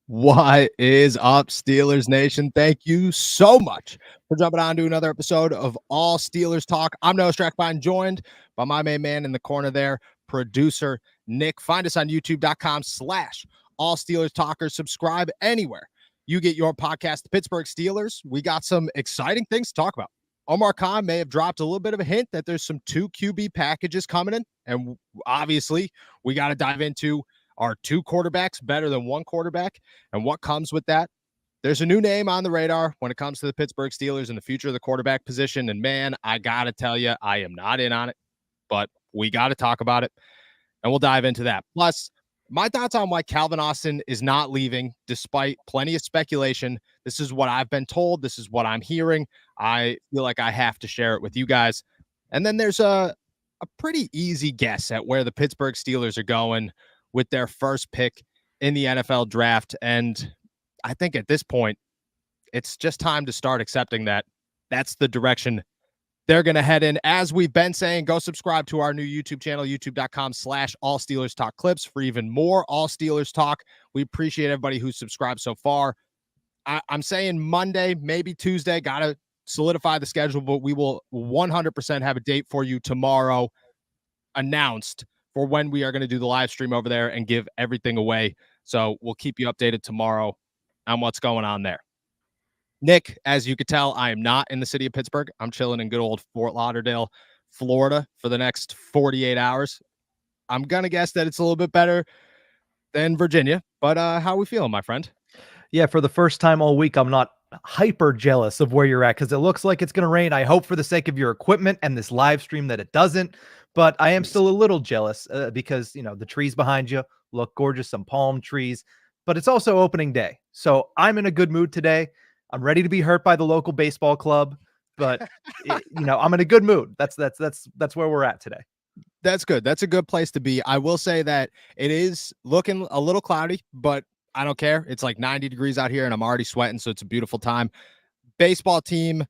What is up, Steelers Nation? Thank you so much for jumping on to another episode of All Steelers Talk. I'm Noah Strackbine, joined by my main man in the corner there, producer Nick. Find us on youtube.com/, All Steelers Talkers. Subscribe anywhere you get your podcast. The Pittsburgh Steelers, we got some exciting things to talk about. Omar Khan may have dropped a little bit of a hint that there's some 2 QB packages coming in, and obviously we got to dive into are 2 quarterbacks better than 1 quarterback and what comes with that. There's a new name on the radar when it comes to the Pittsburgh Steelers and the future of the quarterback position. And man, I got to tell you, I am not in on it, but we got to talk about it and we'll dive into that. Plus, my thoughts on why Calvin Austin is not leaving despite plenty of speculation. This is what I've been told. This is what I'm hearing. I feel like I have to share it with you guys. And then there's a pretty easy guess at where the Pittsburgh Steelers are going with their first pick in the NFL draft. And I think at this point, it's just time to start accepting that that's the direction they're going to head in. As we've been saying, go subscribe to our new YouTube channel, youtube.com/All Steelers Talk Clips for even more All Steelers Talk. We appreciate everybody who's subscribed so far. I'm saying Monday, maybe Tuesday, got to solidify the schedule, but we will 100% have a date for you tomorrow announced for when we are going to do the live stream over there and give everything away. So we'll keep you updated tomorrow on what's going on there. Nick, as you could tell, I am not in the city of Pittsburgh. I'm chilling in good old Fort Lauderdale, Florida for the next 48 hours. I'm going to guess that it's a little bit better than Virginia, but how are we feeling, my friend? Yeah, for the first time all week, I'm not hyper jealous of where you're at because it looks like it's going to rain. I hope for the sake of your equipment and this live stream that it doesn't, but I am still a little jealous because, you know, the trees behind you look gorgeous, some palm trees, but it's also opening day. So I'm in a good mood today. I'm ready to be hurt by the local baseball club, but I'm in a good mood. That's where we're at today. That's good. That's a good place to be. I will say that it is looking a little cloudy, but I don't care. It's like 90 degrees out here and I'm already sweating. So it's a beautiful time. Baseball team,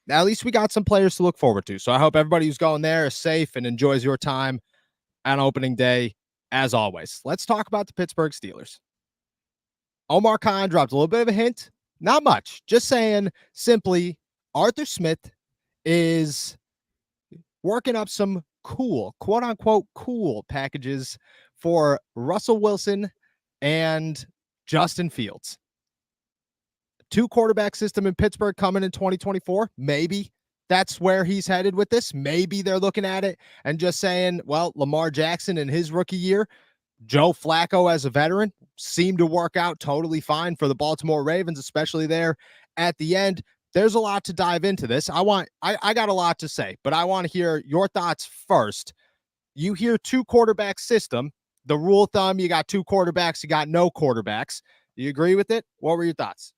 at least we got some players to look forward to. So I hope everybody who's going there is safe and enjoys your time on opening day. As always, let's talk about the Pittsburgh Steelers. Omar Khan dropped a little bit of a hint. Not much. Just saying simply, Arthur Smith is working up some cool, quote unquote, cool packages for Russell Wilson and Justin Fields. 2 quarterback system in Pittsburgh coming in 2024. Maybe that's where he's headed with this. Maybe they're looking at it and just saying, well, Lamar Jackson in his rookie year, Joe Flacco as a veteran seemed to work out totally fine for the Baltimore Ravens, especially there at the end. There's a lot to dive into this. I got a lot to say, but I want to hear your thoughts first. You hear 2 quarterback system. The rule of thumb, you got 2 quarterbacks, you got no quarterbacks. Do you agree with it? What were your thoughts?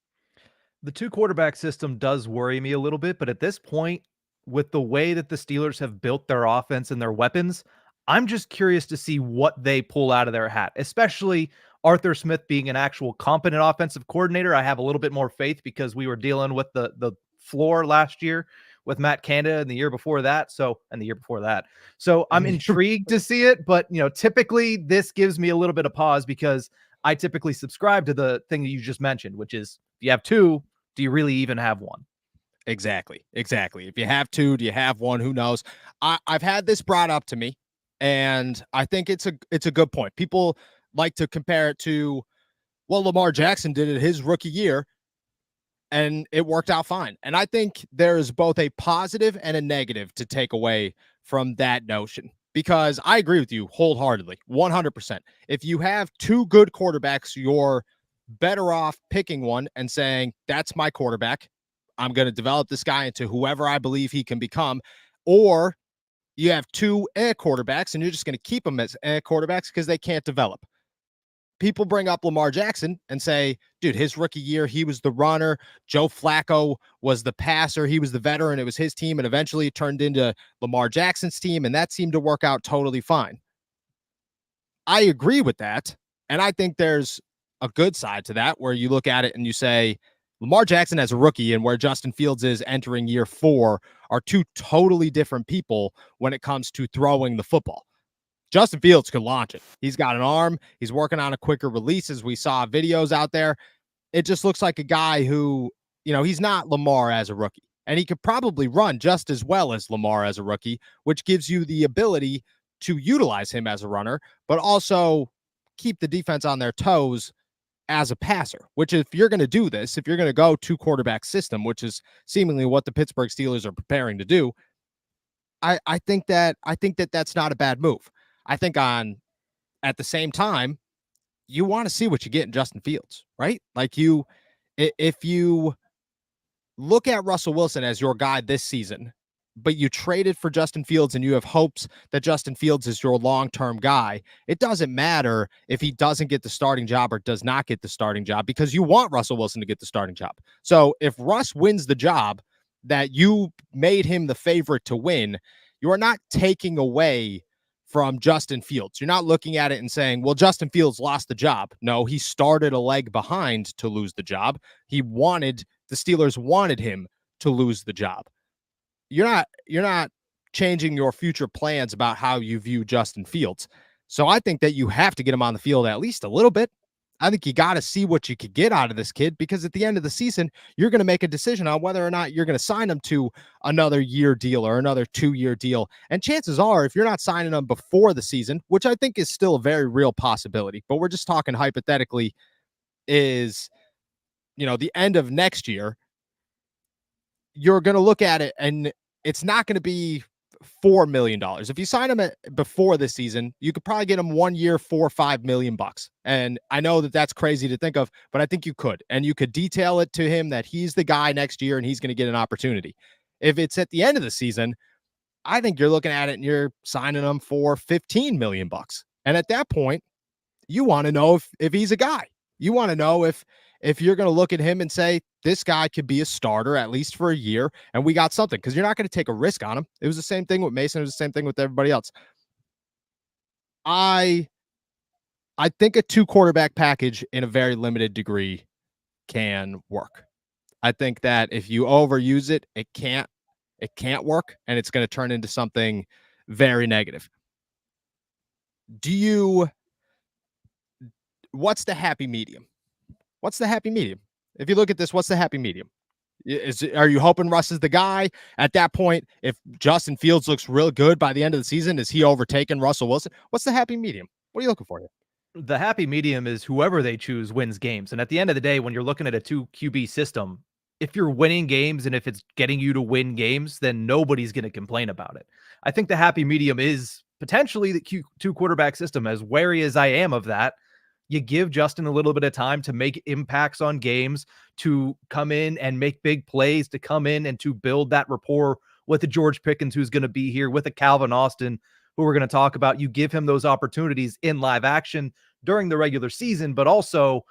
The 2 quarterback system does worry me a little bit, but at this point, with the way that the Steelers have built their offense and their weapons, I'm just curious to see what they pull out of their hat, especially Arthur Smith being an actual competent offensive coordinator. I have a little bit more faith because we were dealing with the floor last year with Matt Canada and the year before that. So I'm intrigued to see it, but typically this gives me a little bit of pause because I typically subscribe to the thing that you just mentioned, which is if you have 2, do you really even have 1? Exactly. If you have 2, do you have 1? Who knows? I've had this brought up to me, and I think it's a good point. People like to compare it to, well, Lamar Jackson did it his rookie year, and it worked out fine. And I think there is both a positive and a negative to take away from that notion, because I agree with you wholeheartedly, 100%. If you have 2 good quarterbacks, you're better off picking one and saying, that's my quarterback. I'm going to develop this guy into whoever I believe he can become. Or you have 2 quarterbacks and you're just going to keep them as quarterbacks because they can't develop. People bring up Lamar Jackson and say, dude, his rookie year, he was the runner. Joe Flacco was the passer. He was the veteran. It was his team. And eventually it turned into Lamar Jackson's team. And that seemed to work out totally fine. I agree with that. And I think there's a good side to that where you look at it and you say, Lamar Jackson as a rookie and where Justin Fields is entering year 4 are 2 totally different people when it comes to throwing the football. Justin Fields could launch it. He's got an arm. He's working on a quicker release, as we saw videos out there. It just looks like a guy who, he's not Lamar as a rookie. And he could probably run just as well as Lamar as a rookie, which gives you the ability to utilize him as a runner, but also keep the defense on their toes as a passer, which if you're going to do this, if you're going to go 2-quarterback system, which is seemingly what the Pittsburgh Steelers are preparing to do, I think that that's not a bad move. I think at the same time, you want to see what you get in Justin Fields, right? Like if you look at Russell Wilson as your guy this season, but you traded for Justin Fields and you have hopes that Justin Fields is your long-term guy, it doesn't matter if he doesn't get the starting job or does not get the starting job, because you want Russell Wilson to get the starting job. So if Russ wins the job that you made him the favorite to win, you are not taking away from Justin Fields. You're not looking at it and saying, well, Justin Fields lost the job. No, he started a leg behind to lose the job. The Steelers wanted him to lose the job. You're not changing your future plans about how you view Justin Fields. So I think that you have to get him on the field at least a little bit. I think you got to see what you could get out of this kid, because at the end of the season, you're going to make a decision on whether or not you're going to sign him to another year deal or another 2-year deal. And chances are, if you're not signing him before the season, which I think is still a very real possibility, but we're just talking hypothetically, is, the end of next year, you're going to look at it and it's not going to be $4 million. If you sign him before this season, you could probably get him 1 year, $4 or $5 million. And I know that that's crazy to think of, but I think you could, and you could detail it to him that he's the guy next year and he's going to get an opportunity. If it's at the end of the season, I think you're looking at it and you're signing him for $15 million. And at that point, you want to know if he's a guy. You want to know if you're going to look at him and say, this guy could be a starter at least for a year, and we got something, because you're not going to take a risk on him. It was the same thing with Mason. It was the same thing with everybody else. I think a 2-quarterback package in a very limited degree can work. I think that if you overuse it, it can't work, and it's going to turn into something very negative. What's the happy medium? What's the happy medium? If you look at this, what's the happy medium? Are you hoping Russ is the guy? At that point, if Justin Fields looks real good by the end of the season, is he overtaking Russell Wilson? What's the happy medium? What are you looking for here? The happy medium is whoever they choose wins games. And at the end of the day, when you're looking at a 2 QB system, if you're winning games and if it's getting you to win games, then nobody's going to complain about it. I think the happy medium is potentially the 2-quarterback system. As wary as I am of that, you give Justin a little bit of time to make impacts on games, to come in and make big plays, to come in and to build that rapport with the George Pickens, who's going to be here, with a Calvin Austin, who we're going to talk about. You give him those opportunities in live action during the regular season, but also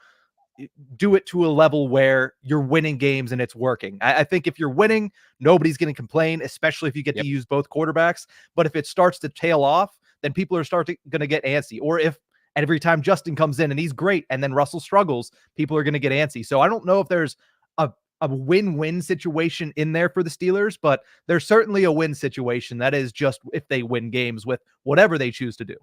do it to a level where you're winning games and it's working. I think if you're winning, nobody's going to complain, especially if you get to use both quarterbacks. But if it starts to tail off, then people are going to get antsy. Or if every time Justin comes in and he's great and then Russell struggles, people are going to get antsy. So I don't know if there's a win-win situation in there for the Steelers, but there's certainly a win situation. That is just if they win games with whatever they choose to do.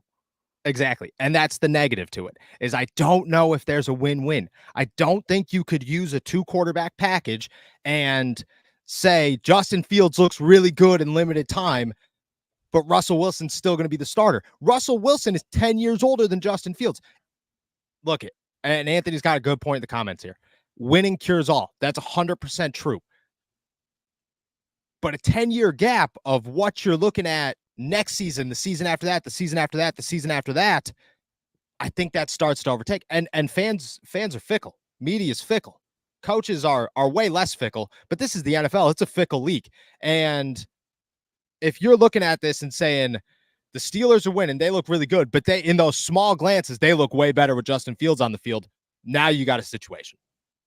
Exactly. And that's the negative to it, is I don't know if there's a win-win. I don't think you could use a 2-quarterback package and say Justin Fields looks really good in limited time, but Russell Wilson's still going to be the starter. Russell Wilson is 10 years older than Justin Fields. Look it, and Anthony's got a good point in the comments here. Winning cures all. That's 100% true. But a 10-year gap of what you're looking at next season, the season after that, the season after that, the season after that, I think that starts to overtake. And fans are fickle. Media is fickle. Coaches are way less fickle, but this is the NFL. It's a fickle league. And if you're looking at this and saying the Steelers are winning, they look really good, but in those small glances, they look way better with Justin Fields on the field. Now you got a situation.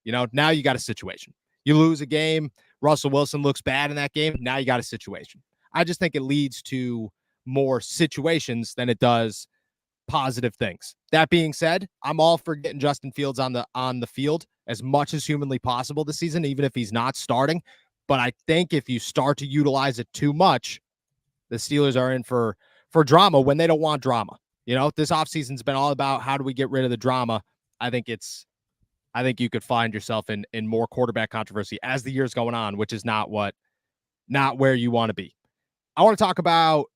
Now you got a situation. You lose a game, Russell Wilson looks bad in that game. Now you got a situation. I just think it leads to more situations than it does positive things. That being said, I'm all for getting Justin Fields on the field as much as humanly possible this season, even if he's not starting. But I think if you start to utilize it too much, the Steelers are in for drama when they don't want drama. You know, this offseason's been all about how do we get rid of the drama. I think you could find yourself in more quarterback controversy as the year's going on, which is not where you want to be. I want to talk about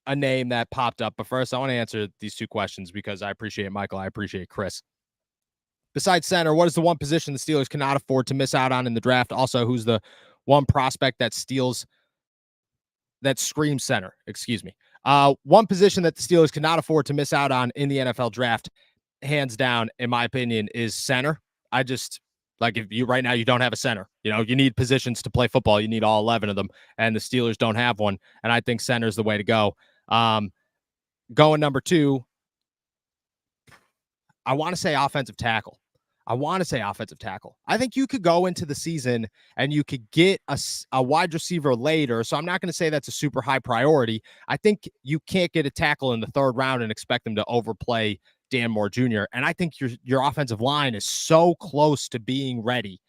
a name that popped up, but first I want to answer these two questions because I appreciate Michael, I appreciate Chris. Besides center, what is the one position the Steelers cannot afford to miss out on in the draft? Also, who's the one prospect that screams center? Excuse me. One position that the Steelers cannot afford to miss out on in the NFL draft, hands down, in my opinion, is center. I just like if you right now you don't have a center. You know, you need positions to play football. You need all 11 of them, and the Steelers don't have one. And I think center is the way to go. Going number two, I want to say offensive tackle. I think you could go into the season and you could get a wide receiver later. So I'm not going to say that's a super high priority. I think you can't get a tackle in the third round and expect them to overplay Dan Moore Jr. And I think your offensive line is so close to being ready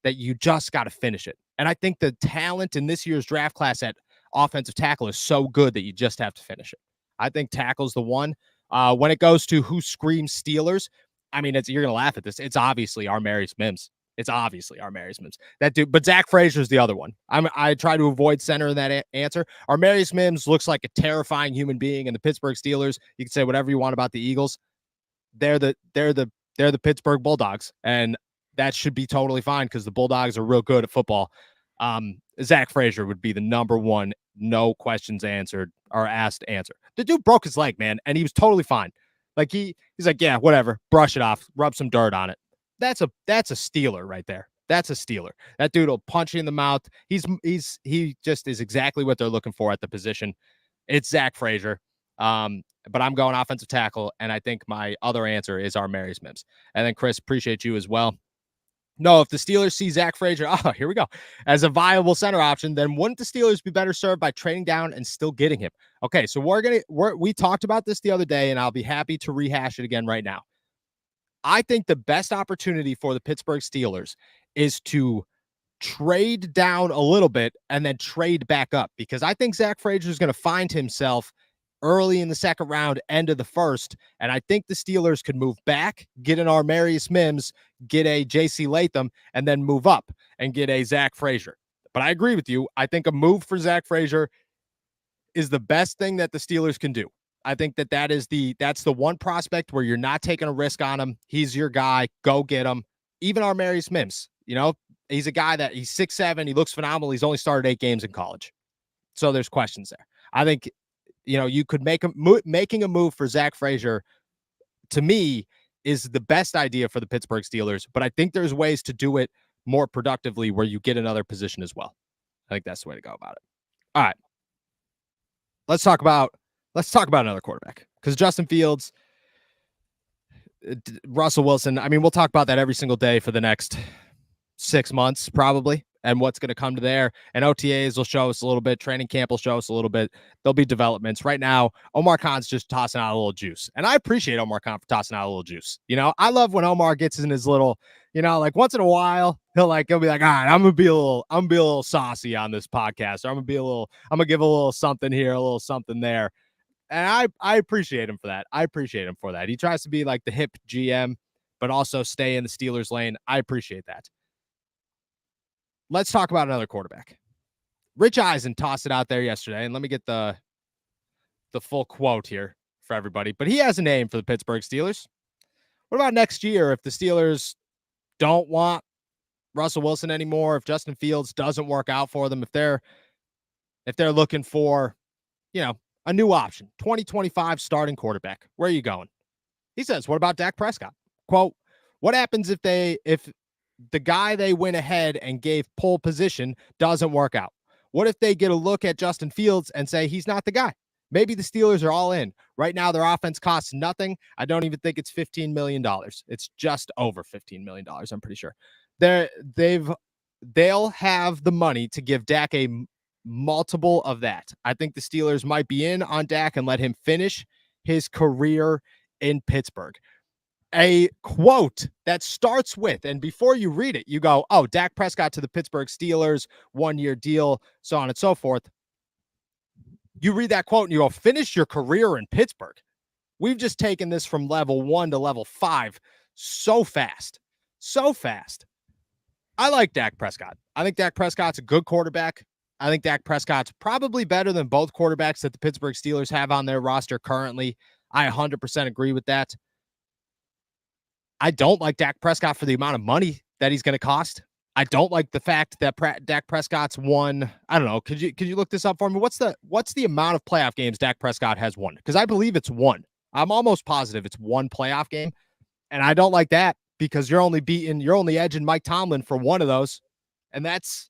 that you just got to finish it. And I think the talent in this year's draft class at offensive tackle is so good that you just have to finish it. I think tackle's the one. When it goes to who screams Steelers, I mean, you're going to laugh at this. It's obviously Armarius Mims. That dude, but Zach Frazier's the other one. I try to avoid center in that answer. Armarius Mims looks like a terrifying human being, and the Pittsburgh Steelers, you can say whatever you want about the Eagles. They're the Pittsburgh Bulldogs, and that should be totally fine because the Bulldogs are real good at football. Zach Frazier would be the number one, no questions answered or asked answer. The dude broke his leg, man, and he was totally fine. Like he's like, yeah, whatever, brush it off, rub some dirt on it. That's a Steeler right there. That's a Steeler. That dude will punch you in the mouth. He just is exactly what they're looking for at the position. It's Zach Frazier. But I'm going offensive tackle, and I think my other answer is Armarius Mims. And then Chris, appreciate you as well. No, if the Steelers see Zach Frazier, here we go, as a viable center option, then wouldn't the Steelers be better served by trading down and still getting him? Okay, so we talked about this the other day, and I'll be happy to rehash it again right now. I think the best opportunity for the Pittsburgh Steelers is to trade down a little bit and then trade back up, because I think Zach Frazier is going to find himself early in the second round, end of the first. And I think the Steelers could move back, get an Armarius Mims, get a J.C. Latham, and then move up and get a Zach Frazier. But I agree with you. I think a move for Zach Frazier is the best thing that the Steelers can do. I think that's the one prospect where you're not taking a risk on him. He's your guy. Go get him. Even Armarius Mims, he's a guy that he's 6'7". He looks phenomenal. He's only started 8 games in college. So there's questions there. I think, you could making a move for Zach Frazier, to me, is the best idea for the Pittsburgh Steelers. But I think there's ways to do it more productively where you get another position as well. I think that's the way to go about it. All right. Let's talk about another quarterback, because Justin Fields, Russell Wilson, I mean, we'll talk about that every single day for the next 6 months, probably, and what's going to come to there. And OTAs will show us a little bit. Training camp will show us a little bit. There'll be developments. Right now, Omar Khan's just tossing out a little juice. And I appreciate Omar Khan for tossing out a little juice. I love when Omar gets in his little, like once in a while, he'll be like, all right, I'm gonna be a little saucy on this podcast. Or I'm gonna give a little something here, a little something there. And I appreciate him for that. He tries to be like the hip GM, but also stay in the Steelers lane. I appreciate that. Let's talk about another quarterback. Rich Eisen tossed it out there yesterday, and let me get the full quote here for everybody. But he has a name for the Pittsburgh Steelers. What about next year if the Steelers don't want Russell Wilson anymore, if Justin Fields doesn't work out for them, if they're looking for, a new option, 2025 starting quarterback, where are you going? He says, what about Dak Prescott? Quote, what happens if the guy they went ahead and gave pole position doesn't work out? What if they get a look at Justin Fields and say he's not the guy? Maybe the Steelers are all in. Right now, their offense costs nothing. I don't even think it's $15 million. It's just over $15 million, I'm pretty sure. They'll have the money to give Dak a multiple of that. I think the Steelers might be in on Dak and let him finish his career in Pittsburgh. A quote that starts with, and before you read it, you go, oh, Dak Prescott to the Pittsburgh Steelers, 1-year deal, so on and so forth. You read that quote and you go, finish your career in Pittsburgh. We've just taken this from level 1 to level 5 so fast. So fast. I like Dak Prescott. I think Dak Prescott's a good quarterback. I think Dak Prescott's probably better than both quarterbacks that the Pittsburgh Steelers have on their roster currently. I 100% agree with that. I don't like Dak Prescott for the amount of money that he's going to cost. I don't like the fact that Dak Prescott's won. I don't know. Could you look this up for me? What's the amount of playoff games Dak Prescott has won? Because I believe it's one. I'm almost positive it's one playoff game. And I don't like that because you're only edging Mike Tomlin for one of those. And that's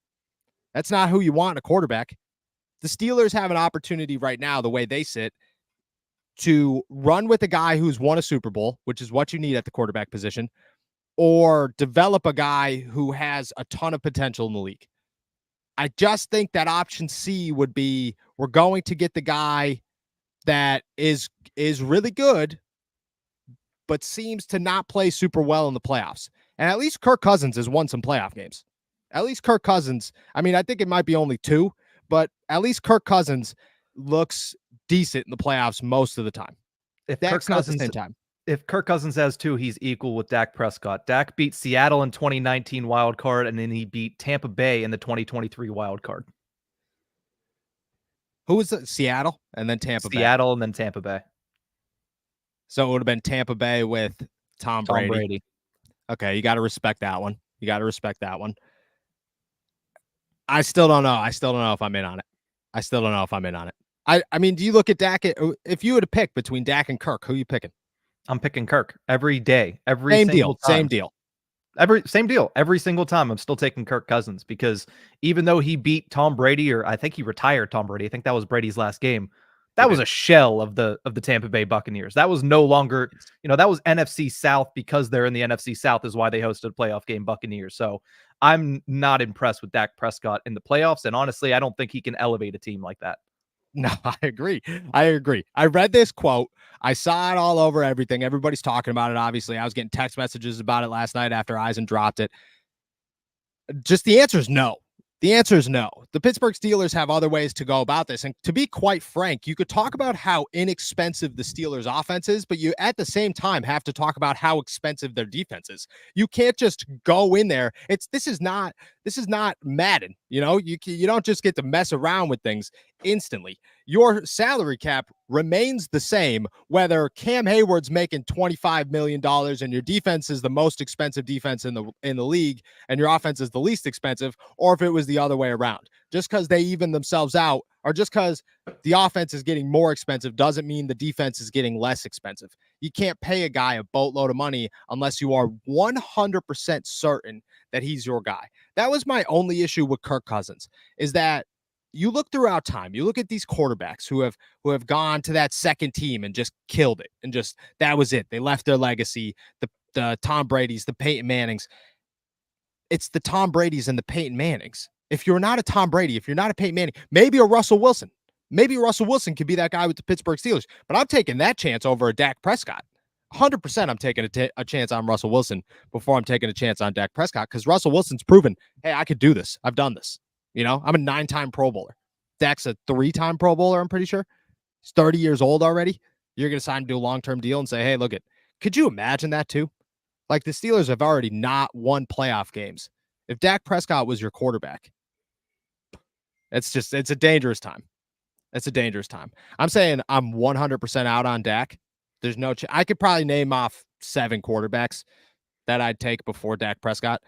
not who you want in a quarterback. The Steelers have an opportunity right now, the way they sit, to run with a guy who's won a Super Bowl, which is what you need at the quarterback position, or develop a guy who has a ton of potential in the league. I just think that option C would be, we're going to get the guy that is really good, but seems to not play super well in the playoffs. And at least Kirk Cousins has won some playoff games. At least Kirk Cousins, I mean, I think it might be only 2, but at least Kirk Cousins looks decent in the playoffs most of the time. If That's not the same time. If Kirk Cousins has 2, he's equal with Dak Prescott. Dak beat Seattle in 2019 wild card, and then he beat Tampa Bay in the 2023 wild card. Who was it? Seattle and then Tampa Bay. Seattle and then Tampa Bay. So it would have been Tampa Bay with Tom Brady. Okay, you got to respect that one. I still don't know. I still don't know if I'm in on it. I mean, do you look at Dak? If you were to pick between Dak and Kirk, who are you picking? I'm picking Kirk every day. Same deal. Every single time I'm still taking Kirk Cousins, because even though he beat Tom Brady, or I think he retired Tom Brady, I think that was Brady's last game. That was a shell of the Tampa Bay Buccaneers. That was no longer, that was NFC South, because they're in the NFC South is why they hosted a playoff game, Buccaneers. So I'm not impressed with Dak Prescott in the playoffs. And honestly, I don't think he can elevate a team like that. No, I agree. I read this quote. I saw it all over everything. Everybody's talking about it. Obviously, I was getting text messages about it last night after Eisen dropped it. Just the answer is no. The answer is no. The Pittsburgh Steelers have other ways to go about this. And to be quite frank, you could talk about how inexpensive the Steelers offense is, but you at the same time have to talk about how expensive their defense is. You can't just go in there. This is not Madden. You don't just get to mess around with things instantly. Your salary cap remains the same, whether Cam Hayward's making $25 million and your defense is the most expensive defense in the league and your offense is the least expensive, or if it was the other way around. Just because they even themselves out, or just because the offense is getting more expensive, doesn't mean the defense is getting less expensive. You can't pay a guy a boatload of money unless you are 100% certain that he's your guy. That was my only issue with Kirk Cousins, is that you look throughout time, you look at these quarterbacks who have gone to that second team and just killed it, and just that was it. They left their legacy. The Tom Brady's, the Peyton Mannings. It's the Tom Brady's and the Peyton Mannings. If you're not a Tom Brady, if you're not a Peyton Manning, maybe a Russell Wilson. Maybe Russell Wilson could be that guy with the Pittsburgh Steelers. But I'm taking that chance over a Dak Prescott. 100% I'm taking a chance on Russell Wilson before I'm taking a chance on Dak Prescott, because Russell Wilson's proven, hey, I could do this. I've done this. I'm a 9-time Pro Bowler. Dak's a 3-time Pro Bowler, I'm pretty sure. He's 30 years old already. You're going to sign him to a long-term deal and say, hey, look, could you imagine that too? Like, the Steelers have already not won playoff games. If Dak Prescott was your quarterback, it's a dangerous time. It's a dangerous time. I'm saying I'm 100% out on Dak. There's no I could probably name off 7 quarterbacks that I'd take before Dak Prescott.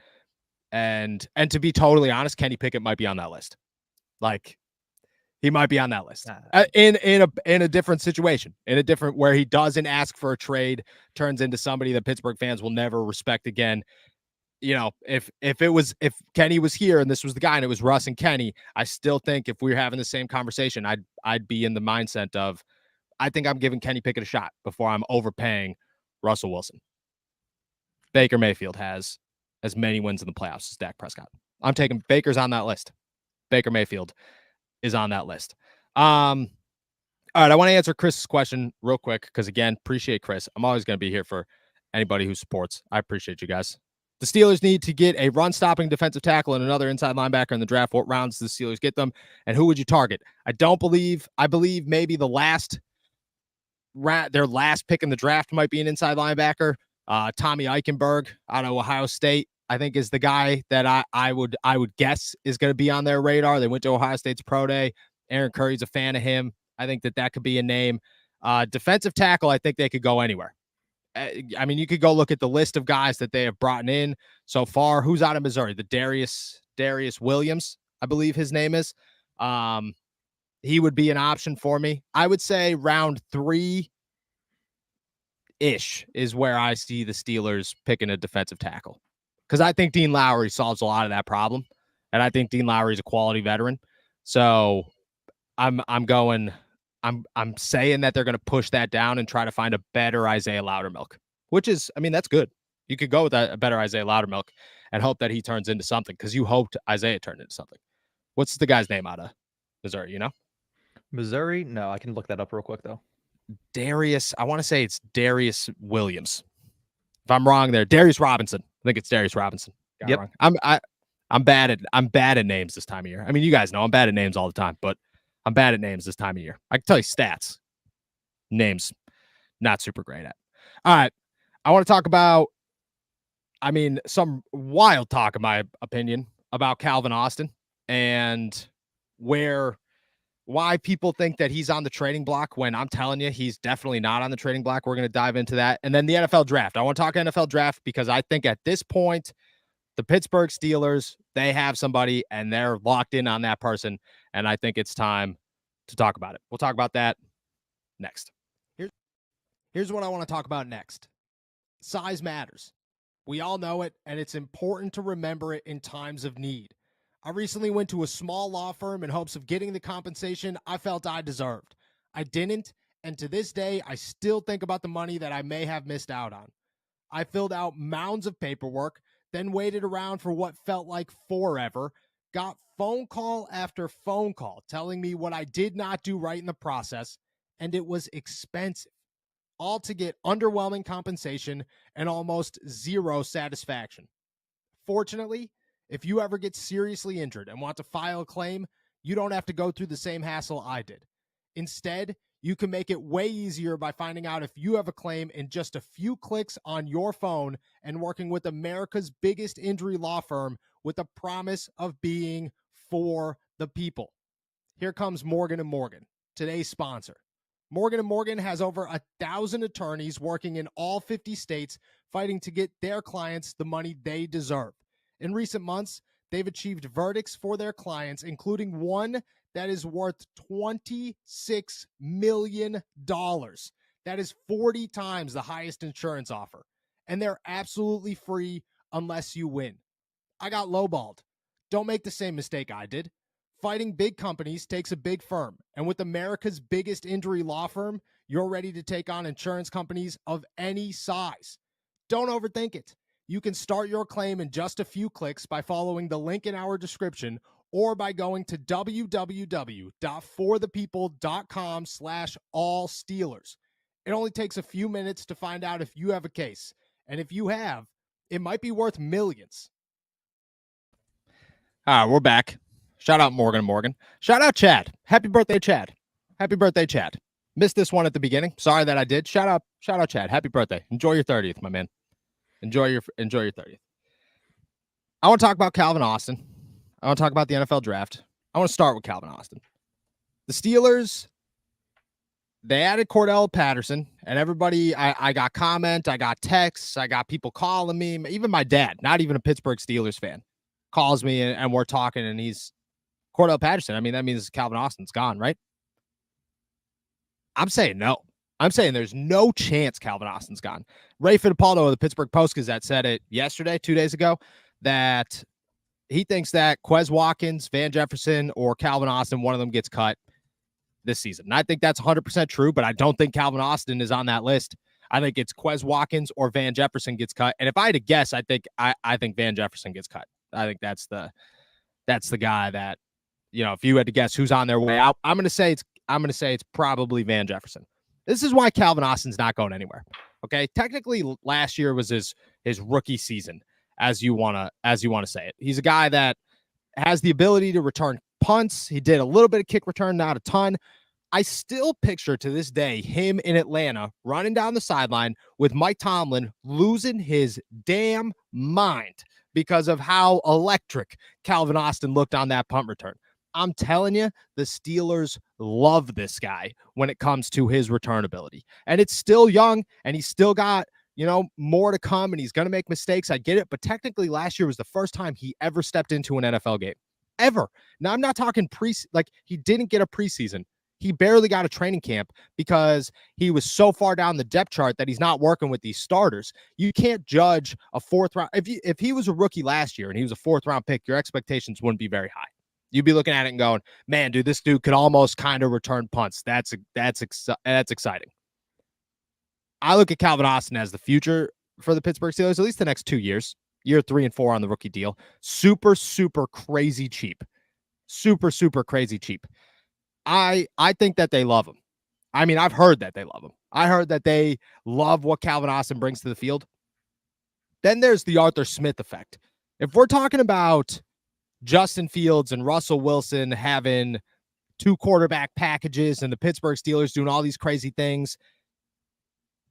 And to be totally honest, Kenny Pickett might be on that list. Like, he might be on that list in a different situation, where he doesn't ask for a trade, turns into somebody that Pittsburgh fans will never respect again. If Kenny was here and this was the guy and it was Russ and Kenny, I still think if we were having the same conversation, I'd be in the mindset of, I think I'm giving Kenny Pickett a shot before I'm overpaying Russell Wilson. Baker Mayfield has as many wins in the playoffs as Dak Prescott. I'm taking Baker's on that list. Baker Mayfield is on that list. All right, I want to answer Chris's question real quick because, again, appreciate Chris. I'm always going to be here for anybody who supports. I appreciate you guys. The Steelers need to get a run-stopping defensive tackle and another inside linebacker in the draft. What rounds do the Steelers get them, and who would you target? I believe maybe the last their last pick in the draft might be an inside linebacker. Tommy Eichenberg out of Ohio State, I think, is the guy that I would guess is going to be on their radar. They went to Ohio State's pro day. Aaron Curry's a fan of him. I think that could be a name. Defensive tackle, I think they could go anywhere. I mean, you could go look at the list of guys that they have brought in so far. Who's out of Missouri? The Darius Williams, I believe his name is. He would be an option for me. I would say round 3-ish is where I see the Steelers picking a defensive tackle, because I think Dean Lowry solves a lot of that problem, and I think Dean Lowry is a quality veteran. So I'm saying that they're going to push that down and try to find a better Isaiah Loudermilk, which is, I mean, that's good. You could go with a better Isaiah Loudermilk and hope that he turns into something, because you hoped Isaiah turned into something. What's the guy's name out of Missouri, you know? Missouri? No, I can look that up real quick, though. I want to say it's Darius Williams. If I'm wrong there, Darius Robinson. I think it's Darius Robinson. Yep. Wrong. I'm bad at names this time of year. I mean, you guys know I'm bad at names all the time, but I'm bad at names this time of year. I can tell you stats. Names, not super great at. All right. I want to talk about, I mean, some wild talk, in my opinion, about Calvin Austin and why people think that he's on the trading block when I'm telling you he's definitely not on the trading block. We're going to dive into that. And then the NFL draft. I want to talk NFL draft because I think at this point, the Pittsburgh Steelers, they have somebody and they're locked in on that person. And I think it's time to talk about it. We'll talk about that next. Here's what I want to talk about next. Size matters. We all know it, and it's important to remember it in times of need. I recently went to a small law firm in hopes of getting the compensation I felt I deserved. I didn't, and to this day, I still think about the money that I may have missed out on. I filled out mounds of paperwork, then waited around for what felt like forever, got phone call after phone call telling me what I did not do right in the process, and it was expensive. All to get underwhelming compensation and almost zero satisfaction. Fortunately, if you ever get seriously injured and want to file a claim, you don't have to go through the same hassle I did. Instead, you can make it way easier by finding out if you have a claim in just a few clicks on your phone and working with America's biggest injury law firm with the promise of being for the people. Here comes Morgan & Morgan, today's sponsor. Morgan & Morgan has over 1,000 attorneys working in all 50 states fighting to get their clients the money they deserve. In recent months, they've achieved verdicts for their clients, including one that is worth $26 million. That is 40 times the highest insurance offer. And they're absolutely free unless you win. I got lowballed. Don't make the same mistake I did. Fighting big companies takes a big firm. And with America's biggest injury law firm, you're ready to take on insurance companies of any size. Don't overthink it. You can start your claim in just a few clicks by following the link in our description or by going to www.forthepeople.com/allsteelers. It only takes a few minutes to find out if you have a case. And if you have, it might be worth millions. All right, we're back. Shout out Morgan & Morgan. Shout out Chad. Happy birthday, Chad. Happy birthday, Chad. Missed this one at the beginning. Sorry that I did. Shout out Chad. Happy birthday. Enjoy your 30th, my man. Enjoy your 30th. I want to talk about Calvin Austin. I want to talk about the NFL draft. I want to start with Calvin Austin. The Steelers, they added Cordell Patterson, and everybody, I got comments, I got texts, I got people calling me. Even my dad, not even a Pittsburgh Steelers fan, calls me and we're talking, and he's Cordell Patterson. I mean, that means Calvin Austin's gone, right? I'm saying no. I'm saying there's no chance Calvin Austin's gone. Ray Fittipaldo of the Pittsburgh Post-Gazette said it yesterday, 2 days ago, that he thinks that Quez Watkins, Van Jefferson, or Calvin Austin, one of them gets cut this season. And I think that's 100% true, but I don't think Calvin Austin is on that list. I think it's Quez Watkins or Van Jefferson gets cut. And if I had to guess, I think Van Jefferson gets cut. I think that's the guy that, you know, if you had to guess who's on their way out, I'm going to say it's probably Van Jefferson. This is why Calvin Austin's not going anywhere. Okay. Technically last year was his rookie season, as you want to say it. He's a guy that has the ability to return punts. He did a little bit of kick return, not a ton. I still picture to this day him in Atlanta running down the sideline with Mike Tomlin losing his damn mind because of how electric Calvin Austin looked on that punt return. I'm telling you, the Steelers love this guy when it comes to his return ability. And it's still young, and he's still got, more to come, and he's going to make mistakes. I get it. But technically, last year was the first time he ever stepped into an NFL game. Ever. Now, I'm not talking he didn't get a preseason. He barely got a training camp because he was so far down the depth chart that he's not working with these starters. You can't judge a fourth round. If he was a rookie last year and he was a fourth round pick, your expectations wouldn't be very high. You'd be looking at it and going, man, dude, this dude could almost kind of return punts. That's exciting. I look at Calvin Austin as the future for the Pittsburgh Steelers, at least the next 2 years, year 3 and 4 on the rookie deal. Super, super crazy cheap. Super, super crazy cheap. I think that they love him. I mean, I've heard that they love him. I heard that they love what Calvin Austin brings to the field. Then there's the Arthur Smith effect. If we're talking about Justin Fields and Russell Wilson having 2 quarterback packages and the Pittsburgh Steelers doing all these crazy things,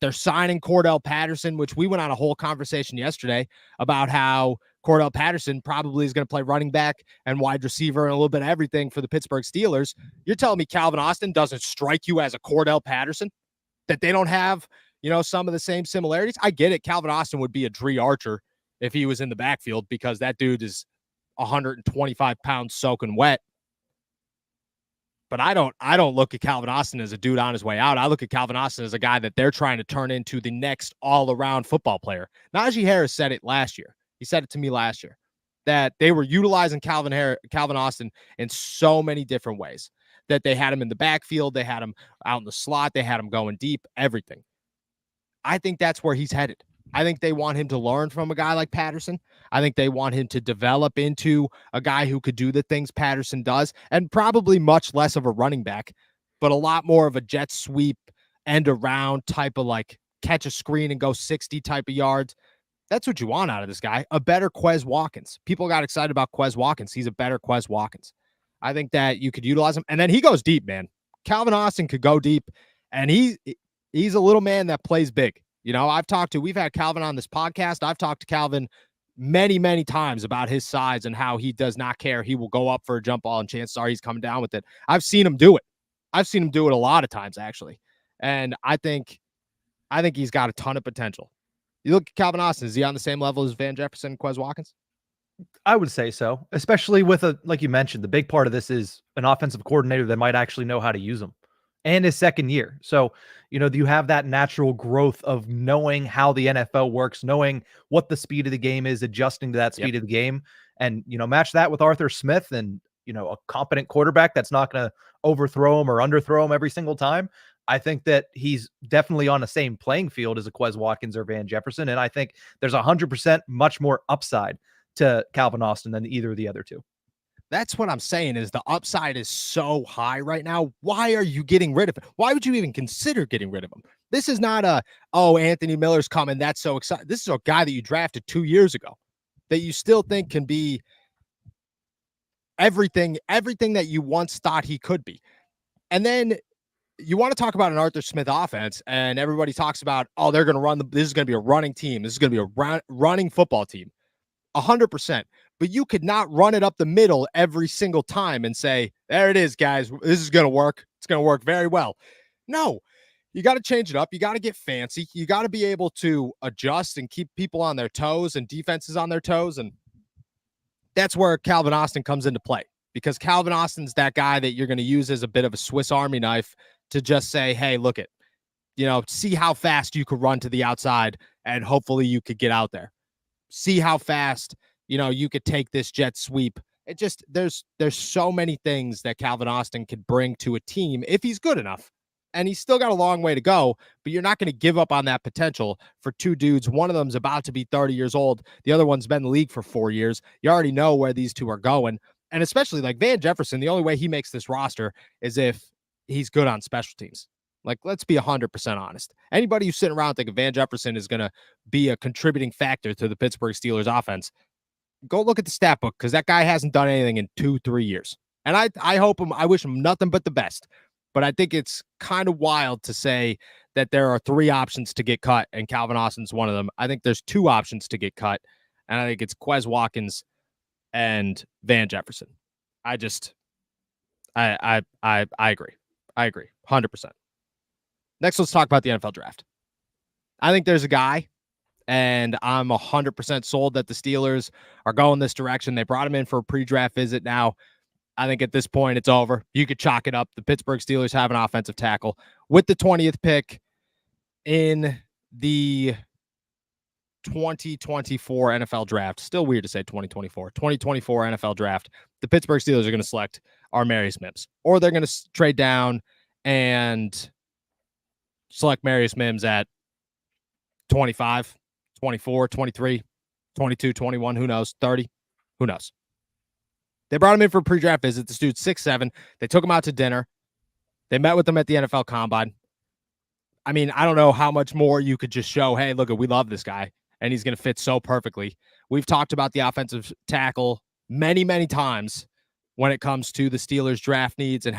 they're signing Cordell Patterson, which we went on a whole conversation yesterday about how Cordell Patterson probably is going to play running back and wide receiver and a little bit of everything for the Pittsburgh Steelers. You're telling me Calvin Austin doesn't strike you as a Cordell Patterson? That they don't have, some of the same similarities? I get it. Calvin Austin would be a Dre Archer if he was in the backfield because that dude is 125 pounds soaking wet. But I don't look at Calvin Austin as a dude on his way out. I look at Calvin Austin as a guy that they're trying to turn into the next all-around football player. Najee Harris said it last year. He said it to me last year that they were utilizing Calvin Austin in so many different ways, that they had him in the backfield, they had him out in the slot, they had him going deep, everything. I think that's where he's headed. I think they want him to learn from a guy like Patterson. I think they want him to develop into a guy who could do the things Patterson does, and probably much less of a running back, but a lot more of a jet sweep, end around type of like catch a screen and go 60 type of yards. That's what you want out of this guy. A better Quez Watkins. People got excited about Quez Watkins. He's a better Quez Watkins. I think that you could utilize him. And then he goes deep, man. Calvin Austin could go deep, and he's a little man that plays big. We've had Calvin on this podcast. I've talked to Calvin many, many times about his size and how he does not care. He will go up for a jump ball, and chances are he's coming down with it. I've seen him do it. I've seen him do it a lot of times, actually. And I think he's got a ton of potential. You look at Calvin Austin, is he on the same level as Van Jefferson and Quez Watkins? I would say so, especially with like you mentioned, the big part of this is an offensive coordinator that might actually know how to use them, and his second year. So, you have that natural growth of knowing how the NFL works, knowing what the speed of the game is, adjusting to that speed of the game, and, match that with Arthur Smith and, a competent quarterback that's not going to overthrow him or underthrow him every single time. I think that he's definitely on the same playing field as a Quez Watkins or Van Jefferson. And I think there's 100% much more upside to Calvin Austin than either of the other two. That's what I'm saying, is the upside is so high right now. Why are you getting rid of him? Why would you even consider getting rid of him? This is not Anthony Miller's coming, that's so exciting. This is a guy that you drafted 2 years ago that you still think can be everything that you once thought he could be. And then you want to talk about an Arthur Smith offense, and everybody talks about, they're going to run this is going to be a running team. This is going to be a running football team. 100%. But you could not run it up the middle every single time and say, there it is, guys. This is going to work. It's going to work very well. No, you got to change it up. You got to get fancy. You got to be able to adjust and keep people on their toes and defenses on their toes. And that's where Calvin Austin comes into play, because Calvin Austin's that guy that you're going to use as a bit of a Swiss Army knife to just say, hey, look it, see how fast you could run to the outside, and hopefully you could get out there. See how fast, you could take this jet sweep. It just, there's so many things that Calvin Austin could bring to a team if he's good enough. And he's still got a long way to go, but you're not going to give up on that potential for two dudes. One of them's about to be 30 years old. The other one's been in the league for 4 years. You already know where these two are going. And especially like Van Jefferson, the only way he makes this roster is if he's good on special teams. Like, let's be 100% honest. Anybody who's sitting around thinking Van Jefferson is going to be a contributing factor to the Pittsburgh Steelers offense, go look at the stat book, because that guy hasn't done anything in 2-3 years. And I hope him, I wish him nothing but the best. but I think it's kind of wild to say that there are 3 options to get cut, and Calvin Austin's one of them. I think there's 2 options to get cut, and I think it's Quez Watkins and Van Jefferson. I agree. I agree 100%. Next, let's talk about the NFL draft. I think there's a guy, and I'm 100% sold that the Steelers are going this direction. They brought him in for a pre-draft visit. Now, I think at this point it's over. You could chalk it up. The Pittsburgh Steelers have an offensive tackle with the 20th pick in the 2024 NFL draft. Still weird to say 2024 NFL draft. The Pittsburgh Steelers are going to select Armarius Mims, or they're going to trade down and select Marius Mims at 25, 24, 23, 22, 21, who knows, 30, who knows. They brought him in for a pre-draft visit. This dude's 6'7". They took him out to dinner. They met with him at the NFL Combine. I mean, I don't know how much more you could just show, hey, look, we love this guy, and he's going to fit so perfectly. We've talked about the offensive tackle many, many times when it comes to the Steelers' draft needs and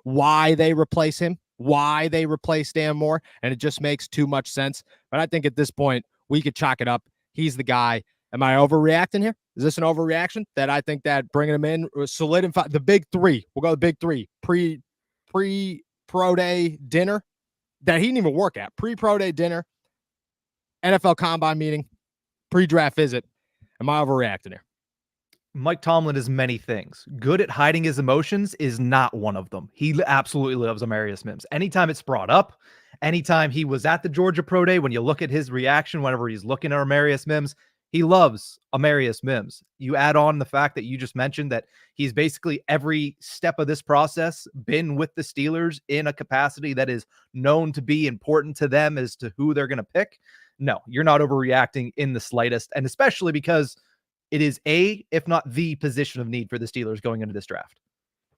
why they replace him, why they replace Dan Moore, and it just makes too much sense. But I think at this point, we could chalk it up. He's the guy. Am I overreacting here? Is this an overreaction that I think that bringing him in solidify the big 3? We'll go the big 3 pre-pro day dinner that he didn't even work at. Pre-pro day dinner, NFL Combine meeting, pre-draft visit. Am I overreacting here? Mike Tomlin is many things. Good at hiding his emotions is not one of them. He absolutely loves Amarius Mims. Anytime it's brought up, anytime he was at the Georgia Pro Day, when you look at his reaction whenever he's looking at Amarius Mims, he loves Amarius Mims. You add on the fact that you just mentioned that he's basically every step of this process been with the Steelers in a capacity that is known to be important to them as to who they're going to pick. No, you're not overreacting in the slightest, and especially because it is if not the position of need for the Steelers going into this draft.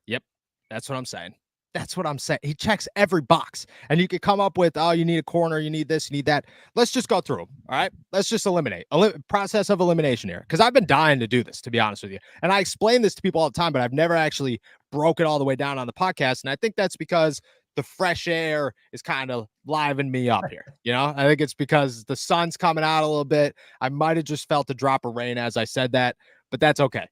Yep, that's what I'm saying. That's what I'm saying. He checks every box. And you could come up with, oh, you need a corner, you need this, you need that. Let's just go through them. All right. Let's just eliminate. Process of elimination here. Because I've been dying to do this, to be honest with you. And I explain this to people all the time, but I've never actually broke it all the way down on the podcast. And I think that's because the fresh air is kind of livening me up here. You know, I think it's because the sun's coming out a little bit. I might have just felt a drop of rain as I said that, but that's okay.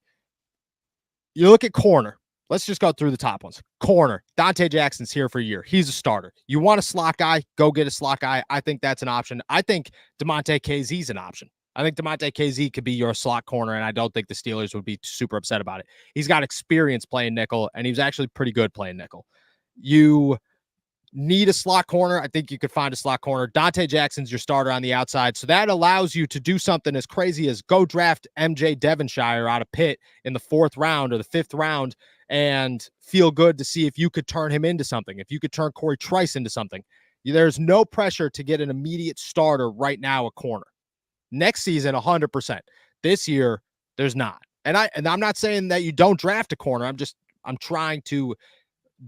You look at corner. Let's just go through the top ones. Corner, Dante Jackson's here for a year. He's a starter. You want a slot guy, go get a slot guy. I think that's an option. I think DeMonte KZ's an option. I think DeMonte KZ could be your slot corner, and I don't think the Steelers would be super upset about it. He's got experience playing nickel, and he was actually pretty good playing nickel. You need a slot corner. I think you could find a slot corner. Dante Jackson's your starter on the outside. So that allows you to do something as crazy as go draft MJ Devonshire out of Pitt in the 4th round or the 5th round and feel good to see if you could turn him into something, if you could turn Corey Trice into something. There's no pressure to get an immediate starter right now at corner. Next season, 100%. This year, there's not. And I'm not saying that you don't draft a corner. I'm trying to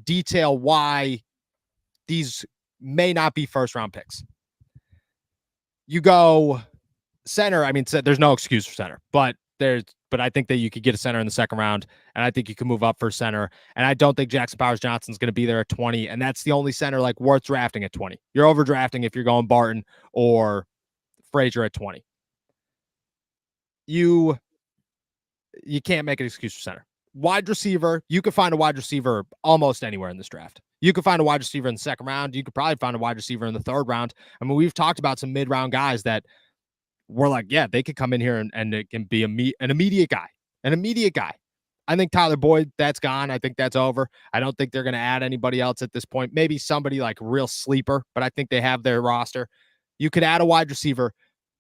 detail why these may not be first-round picks. You go center. I mean, there's no excuse for center, but I think that you could get a center in the 2nd round, and I think you can move up for center. And I don't think Jackson Powers Johnson's going to be there at 20, and that's the only center like worth drafting at 20. You're overdrafting if you're going Barton or Frazier at 20. You can't make an excuse for center. Wide receiver, you could find a wide receiver almost anywhere in this draft. You could find a wide receiver in the 2nd round. You could probably find a wide receiver in the 3rd round. I mean, we've talked about some mid-round guys that we're like, yeah, they could come in here and it can be an immediate guy. An immediate guy. I think Tyler Boyd, that's gone. I think that's over. I don't think they're going to add anybody else at this point. Maybe somebody like real sleeper, but I think they have their roster. You could add a wide receiver,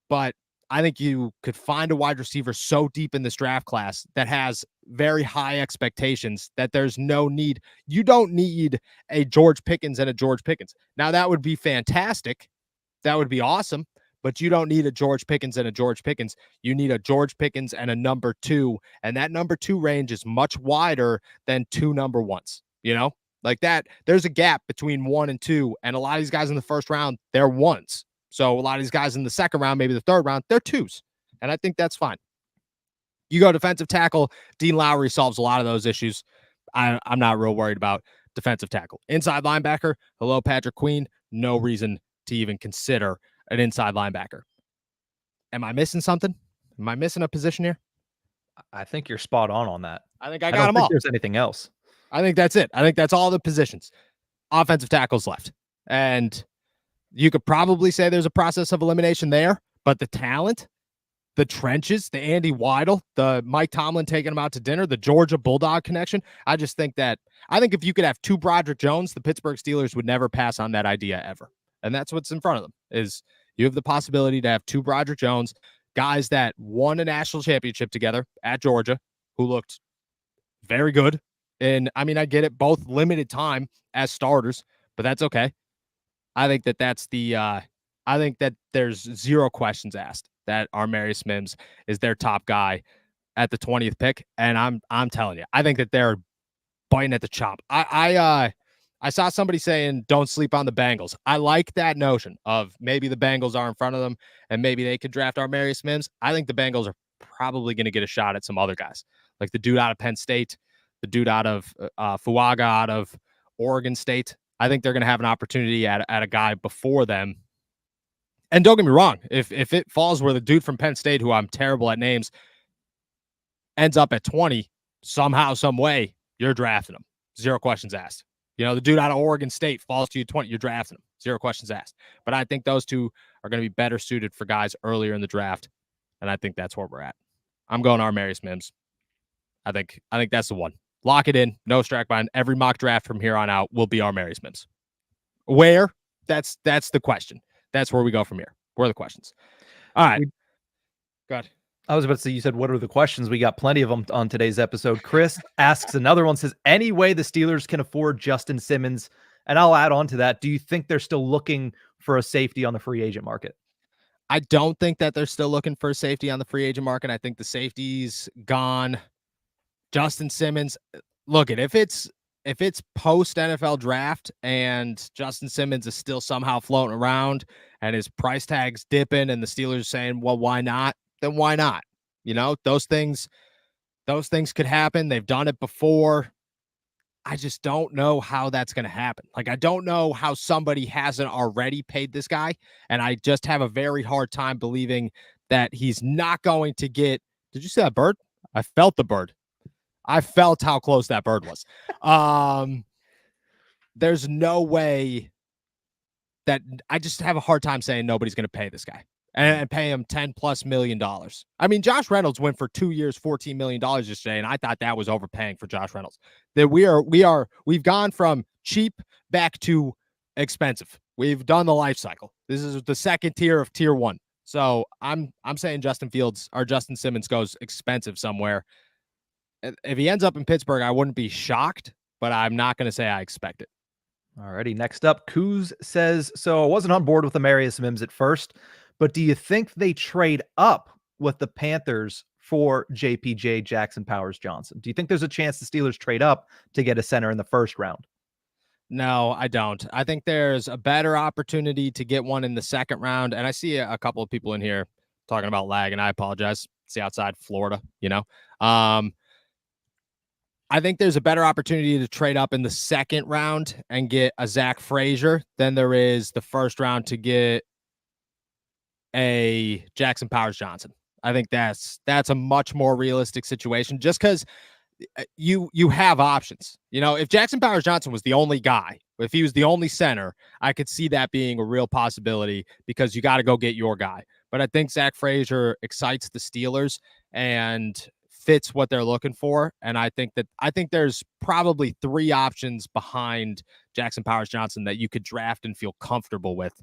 but I think you could find a wide receiver so deep in this draft class that has very high expectations that there's no need. You don't need a George Pickens and a George Pickens. Now, that would be fantastic. That would be awesome. But you don't need a George Pickens and a George Pickens. You need a George Pickens and a number 2. And that number 2 range is much wider than 2 number 1s. You know, like that. There's a gap between 1 and 2. And a lot of these guys in the 1st round, they're 1s. So a lot of these guys in the 2nd round, maybe the 3rd round, they're 2s. And I think that's fine. You go defensive tackle. Dean Lowry solves a lot of those issues. I'm not real worried about. defensive tackle. Inside linebacker, hello, Patrick Queen. No reason to even consider an inside linebacker. Am I missing something? Am I missing a position here? I think you're spot on that. I think I I got don't them think all. there's anything else. I think that's it. I think that's all the positions. Offensive tackles left. And you could probably say there's a process of elimination there, but the talent, the trenches, the Andy Weidel, the Mike Tomlin taking him out to dinner, the Georgia Bulldog connection. I think if you could have two Broderick Jones, the Pittsburgh Steelers would never pass on that idea ever. And that's what's in front of them is you have the possibility to have two Broderick Jones, guys that won a national championship together at Georgia, who looked very good. And I mean, I get it, both limited time as starters, but that's okay. I think that there's zero questions asked that Armarius Mims is their top guy at the 20th pick. And I'm telling you, I think that they're biting at the chop. I saw somebody saying don't sleep on the Bengals. I like that notion of maybe the Bengals are in front of them and maybe they could draft Armarius Mims. I think the Bengals are probably going to get a shot at some other guys, like the dude out of Penn State, the dude out of Fuaga out of Oregon State. I think they're going to have an opportunity at a guy before them. And don't get me wrong, if it falls where the dude from Penn State, who I'm terrible at names, ends up at 20, somehow, some way, you're drafting him. Zero questions asked. The dude out of Oregon State falls to you 20, you're drafting him. Zero questions asked. But I think those two are going to be better suited for guys earlier in the draft. And I think that's where we're at. I'm going Armarius Mims. I think that's the one. Lock it in. No Strackbine. Every mock draft from here on out will be Armarius Mims. Where? That's the question. That's where we go from here. Where are the questions? All right. Go ahead. I was about to say, you said, what are the questions? We got plenty of them on today's episode. Chris asks another one, says, any way the Steelers can afford Justin Simmons? And I'll add on to that. Do you think they're still looking for a safety on the free agent market? I don't think that they're still looking for a safety on the free agent market. I think the safety's gone. Justin Simmons, look, if it's post NFL draft and Justin Simmons is still somehow floating around and his price tag's dipping and the Steelers saying, well, why not? Then why not? Those things could happen. They've done it before. I just don't know how that's going to happen. Like, I don't know how somebody hasn't already paid this guy. And I just have a very hard time believing that he's not going to get. Did you see that bird? I felt the bird. I felt how close that bird was. There's no way that I just have a hard time saying nobody's going to pay this guy and pay him $10+ million. I mean, Josh Reynolds went for 2 years, $14 million yesterday, and I thought that was overpaying for Josh Reynolds. That we've gone from cheap back to expensive. We've done the life cycle. This is the second tier of tier one. So I'm saying Justin Simmons goes expensive somewhere. If he ends up in Pittsburgh, I wouldn't be shocked, but I'm not going to say I expect it. Alrighty, next up, Kuz says, so I wasn't on board with Armarius Mims at first, but do you think they trade up with the Panthers for JPJ Jackson Powers Johnson? Do you think there's a chance the Steelers trade up to get a center in the first round? No, I don't. I think there's a better opportunity to get one in the second round. And I see a couple of people in here talking about lag, and I apologize. It's outside Florida, I think there's a better opportunity to trade up in the second round and get a Zach Frazier than there is the first round to get a Jackson Powers Johnson. I think that's a much more realistic situation just because you have options. If Jackson Powers Johnson was the only guy, if he was the only center, I could see that being a real possibility because you got to go get your guy. But I think Zach Frazier excites the Steelers and fits what they're looking for. And I think there's probably three options behind Jackson Powers Johnson that you could draft and feel comfortable with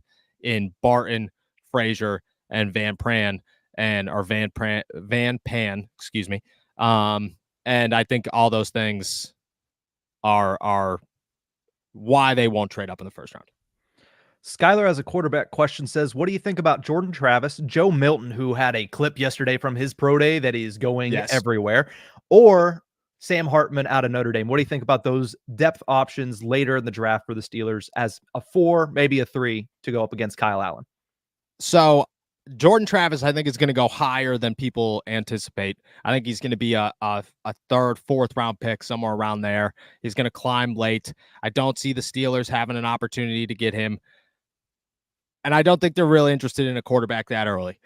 in Barton, Frazier, and Van Pan, excuse me. And I think all those things are why they won't trade up in the first round. Skylar has a quarterback question, says, what do you think about Jordan Travis, Joe Milton, who had a clip yesterday from his pro day that is going everywhere, or Sam Hartman out of Notre Dame? What do you think about those depth options later in the draft for the Steelers as a 4, maybe a 3 to go up against Kyle Allen? So Jordan Travis, I think, is going to go higher than people anticipate. I think he's going to be a third, fourth round pick, somewhere around there. He's going to climb late. I don't see the Steelers having an opportunity to get him. And I don't think they're really interested in a quarterback that early.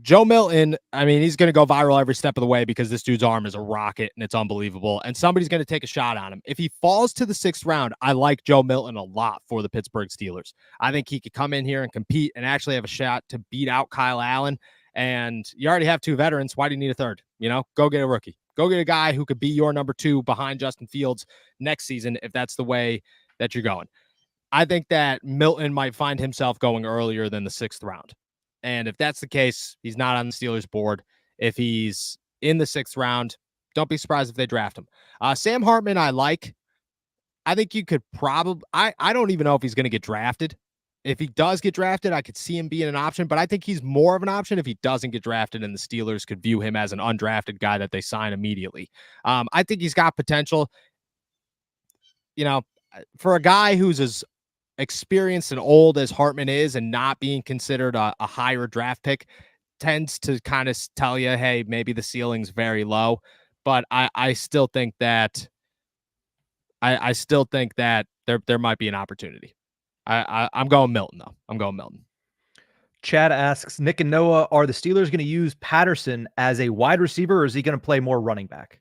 Joe Milton, I mean, he's going to go viral every step of the way because this dude's arm is a rocket and it's unbelievable. And somebody's going to take a shot on him. If he falls to the 6th round, I like Joe Milton a lot for the Pittsburgh Steelers. I think he could come in here and compete and actually have a shot to beat out Kyle Allen. And you already have 2 veterans. Why do you need a third? Go get a rookie. Go get a guy who could be your number 2 behind Justin Fields next season if that's the way that you're going. I think that Milton might find himself going earlier than the 6th round. And if that's the case, he's not on the Steelers board. If he's in the 6th round, don't be surprised if they draft him. Sam Hartman, I like. I think you could probably, I don't even know if he's going to get drafted. If he does get drafted, I could see him being an option, but I think he's more of an option if he doesn't get drafted and the Steelers could view him as an undrafted guy that they sign immediately. I think he's got potential. For a guy who's as experienced and old as Hartman is and not being considered a higher draft pick tends to kind of tell you, hey, maybe the ceiling's very low. But I still think that I still think that there might be an opportunity. I'm going Milton, though. I'm going Milton. Chad asks, Nick and Noah, are the Steelers going to use Patterson as a wide receiver, or is he going to play more running back?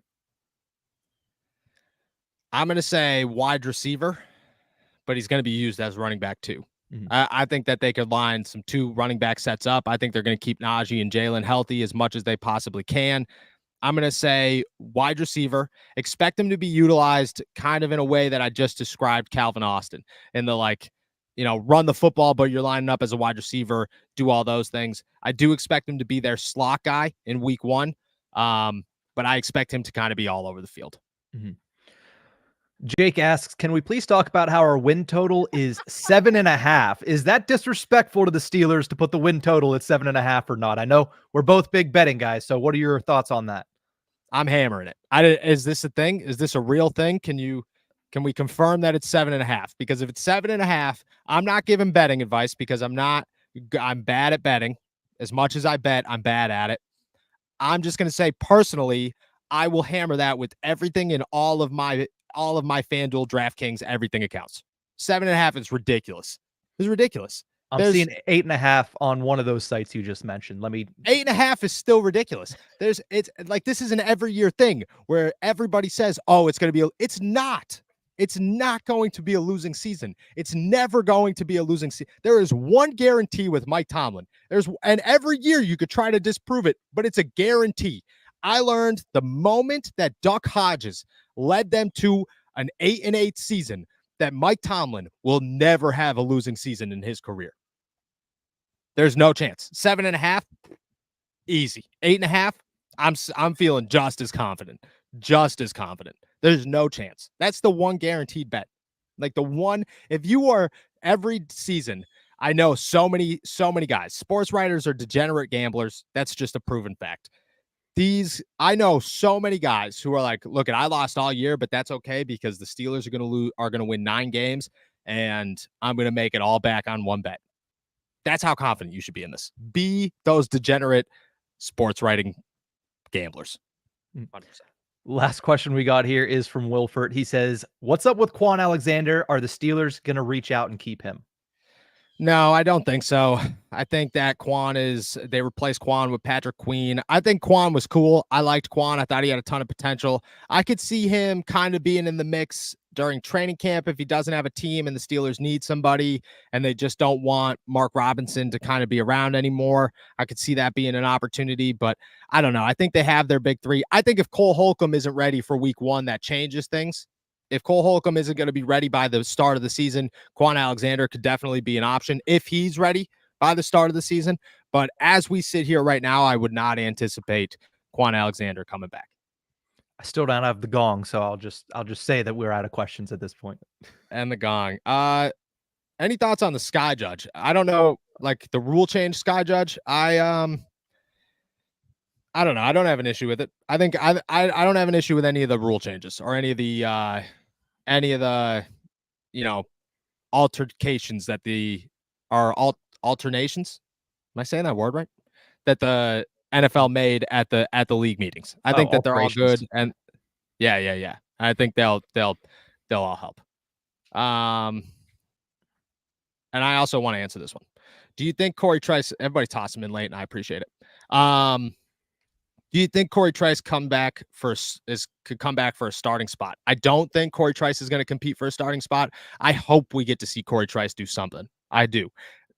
I'm going to say wide receiver, but he's going to be used as running back too. Mm-hmm. I think that they could line some 2 running back sets up. I think they're going to keep Najee and Jalen healthy as much as they possibly can. I'm going to say wide receiver. Expect him to be utilized kind of in a way that I just described Calvin Austin in the run the football, but you're lining up as a wide receiver, do all those things. I do expect him to be their slot guy in week 1, but I expect him to kind of be all over the field. Mm-hmm. Jake asks, can we please talk about how our win total is 7.5? Is that disrespectful to the Steelers to put the win total at 7.5 or not? I know we're both big betting guys, so what are your thoughts on that? I'm hammering it. Is this a thing? Is this a real thing? Can we confirm that it's 7.5? Because if it's 7.5, I'm not giving betting advice because I'm bad at betting. As much as I bet, I'm bad at it. I'm just going to say personally, I will hammer that with everything in all of my FanDuel, DraftKings, everything accounts. 7.5 is ridiculous. It's ridiculous. I'm seeing 8.5 on one of those sites you just mentioned. 8.5 is still ridiculous. It's like this is an every year thing where everybody says, "Oh, it's going to be." It's not. It's not going to be a losing season. It's never going to be a losing season. There is one guarantee with Mike Tomlin. And every year you could try to disprove it, but it's a guarantee. I learned the moment that Duck Hodges led them to an 8-8 season that Mike Tomlin will never have a losing season in his career. There's no chance. 7.5, easy. 8.5, I'm feeling just as confident. Just as confident. There's no chance. That's the one guaranteed bet. Like the one, if you are every season, I know so many guys. Sports writers are degenerate gamblers. That's just a proven fact. I know so many guys who are like, look, I lost all year, but that's okay because the Steelers are going to win 9 games and I'm going to make it all back on one bet. That's how confident you should be in this. Be those degenerate sports writing gamblers. 100%. Last question we got here is from Wilford. He says, what's up with Quan Alexander? Are the Steelers going to reach out and keep him? No, I don't think so. I think that they replaced Quan with Patrick Queen. I think Quan was cool. I liked Quan. I thought he had a ton of potential. I could see him kind of being in the mix during training camp if he doesn't have a team and the Steelers need somebody and they just don't want Mark Robinson to kind of be around anymore. I could see that being an opportunity, but I don't know. I think they have their big 3. I think if Cole Holcomb isn't ready for week 1, that changes things. If Cole Holcomb isn't going to be ready by the start of the season, Quan Alexander could definitely be an option if he's ready by the start of the season. But as we sit here right now, I would not anticipate Quan Alexander coming back. I still don't have the gong, so I'll just say that we're out of questions at this point. And the gong. Any thoughts on the Sky Judge? I don't know, like the rule change Sky Judge. I don't know. I don't have an issue with it. I think I don't have an issue with any of the rule changes or any of the altercations that alternations. I saying that word right? That the NFL made at the league meetings. I think that they're all alterations. good, and yeah. I think they'll all help. And I also want to answer this one. Do you think Corey Trice? Everybody toss him in late, and I appreciate it. Do you think Corey Trice could come back for a starting spot? I don't think Corey Trice is going to compete for a starting spot. I hope we get to see Corey Trice do something. I do.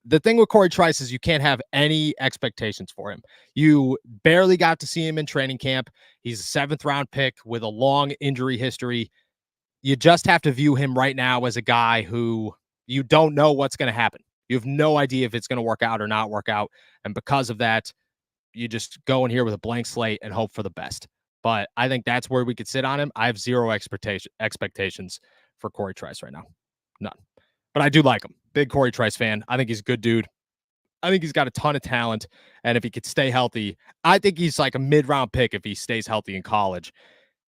The thing with Corey Trice is you can't have any expectations for him. You barely got to see him in training camp. He's a 7th round pick with a long injury history. You just have to view him right now as a guy who you don't know what's going to happen. You have no idea if it's going to work out or not work out. And because of that, you just go in here with a blank slate and hope for the best. But I think that's where we could sit on him. I have zero expectations for Corey Trice right now. None. But I do like him. Big Corey Trice fan. I think he's a good dude. I think he's got a ton of talent. And if he could stay healthy, I think he's like a mid-round pick if he stays healthy in college.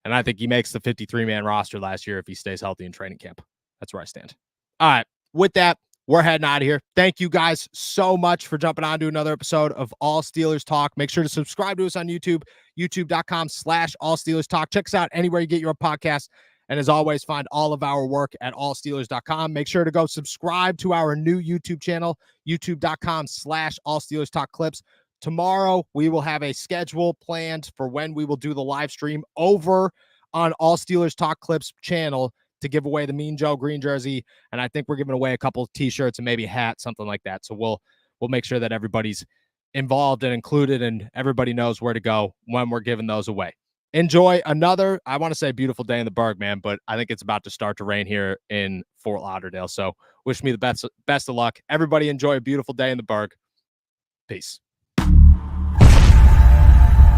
And I think he makes the 53-man roster last year if he stays healthy in training camp. That's where I stand. All right. With that, we're heading out of here. Thank you guys so much for jumping on to another episode of All Steelers Talk. Make sure to subscribe to us on YouTube, youtube.com/All Steelers Talk. Check us out anywhere you get your podcast. And as always, find all of our work at allsteelers.com. Make sure to go subscribe to our new YouTube channel, youtube.com/All Steelers Talk Clips. Tomorrow, we will have a schedule planned for when we will do the live stream over on All Steelers Talk Clips channel to give away the Mean Joe green jersey. And I think we're giving away a couple of t-shirts and maybe a hat, something like that. So we'll make sure that everybody's involved and included and everybody knows where to go when we're giving those away. Enjoy another, I want to say beautiful day in the Berg, man, but I think it's about to start to rain here in Fort Lauderdale. So wish me the best of luck. Everybody enjoy a beautiful day in the Berg. Peace.